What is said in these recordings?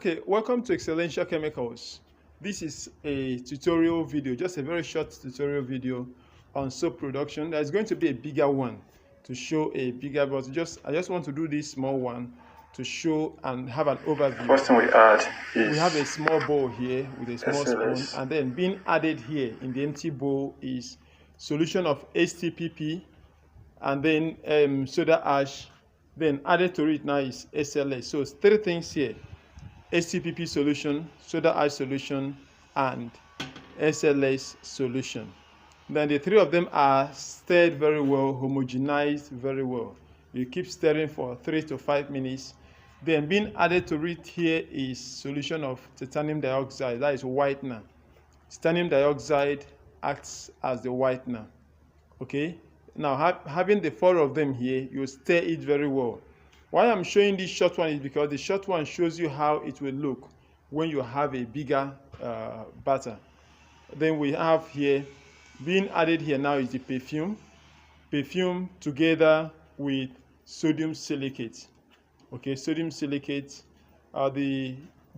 Okay, welcome to Excellential Chemicals. This is a tutorial video, just a very short tutorial video on soap production. There's going to be a bigger one to show a bigger, but I just want to do this small one to show and have an overview. First thing we add is we have a small bowl here with a small SLS. spoon, and then being added here in the empty bowl is solution of STPP, and then soda ash. Then added to it now is SLS. So it's three things here: STPP solution, soda ash solution, and SLS solution. Then the three of them are stirred very well, homogenized very well. You keep stirring for 3 to 5 minutes. Then being added to it here is solution of titanium dioxide, that is whitener. Titanium dioxide acts as the whitener. Okay, now having the four of them here, you stir it very well. Why I'm showing this short one is because the short one shows you how it will look when you have a bigger batter. Then we have here, being added here now is the perfume. Perfume together with sodium silicate. Okay, sodium silicate. The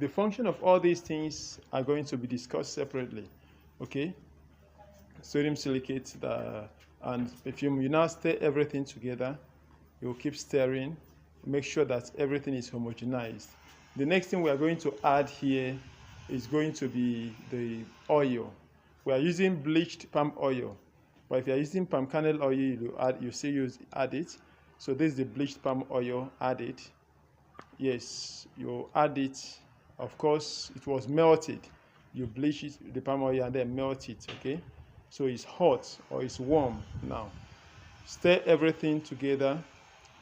function of all these things are going to be discussed separately. Okay, sodium silicate and perfume. You now stir everything together. You will keep stirring. Make sure that everything is homogenized. The next thing we are going to add here is going to be the oil. We are using bleached palm oil, but if you are using palm kernel oil, you add it. So this is the bleached palm oil. Add it. Yes, you add it. Of course, it was melted. You bleach it, the palm oil, and then melt it. Okay, so it's hot or it's warm now. Stir everything together.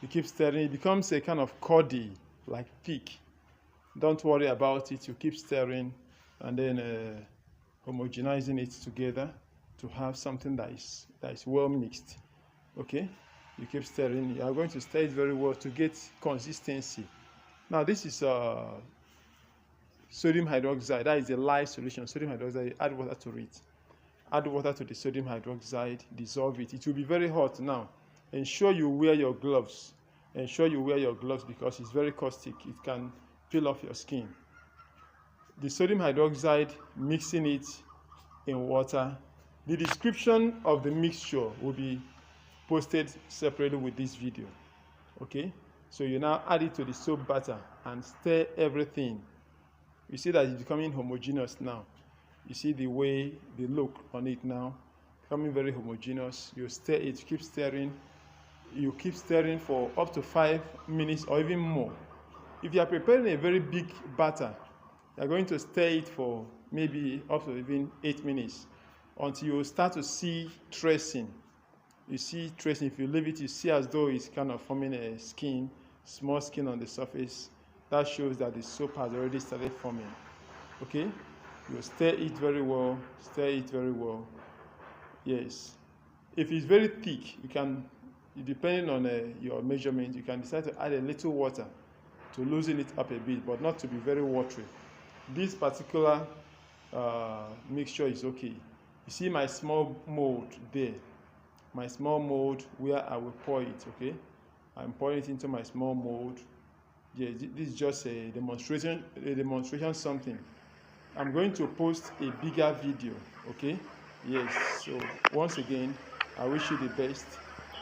You keep stirring. It becomes a kind of cuddy, like thick. Don't worry about it. You keep stirring, and then homogenizing it together to have something that is well mixed. Okay, you keep stirring. You are going to stir it very well to get consistency. Now this is sodium hydroxide. That is a lye solution. Sodium hydroxide. Add water to it. Add water to the sodium hydroxide. Dissolve it. It will be very hot now. Ensure you wear your gloves. Ensure you wear your gloves because it's very caustic. It can peel off your skin. The sodium hydroxide, mixing it in water. The description of the mixture will be posted separately with this video. Okay, so you now add it to the soap batter and stir everything. You see that it's becoming homogeneous now. You see the way they look on it now, becoming very homogeneous. You stir it, keep stirring. You keep stirring for up to 5 minutes or even more. If you are preparing a very big batter, you are going to stir it for maybe up to even 8 minutes until you start to see tracing. You see tracing. If you leave it, you see as though it's kind of forming a skin, small skin on the surface. That shows that the soap has already started forming. Okay, you stir it very well. Stir it very well. Yes. If it's very thick, you can, depending on your measurement, you can decide to add a little water to loosen it up a bit, but not to be very watery. This particular mixture is okay. You see my small mold there, my small mold where I will pour it. Okay, I'm pouring it into my small mold. Yeah, this is just a demonstration something. I'm going to post a bigger video. Okay, yes. So once again, I wish you the best.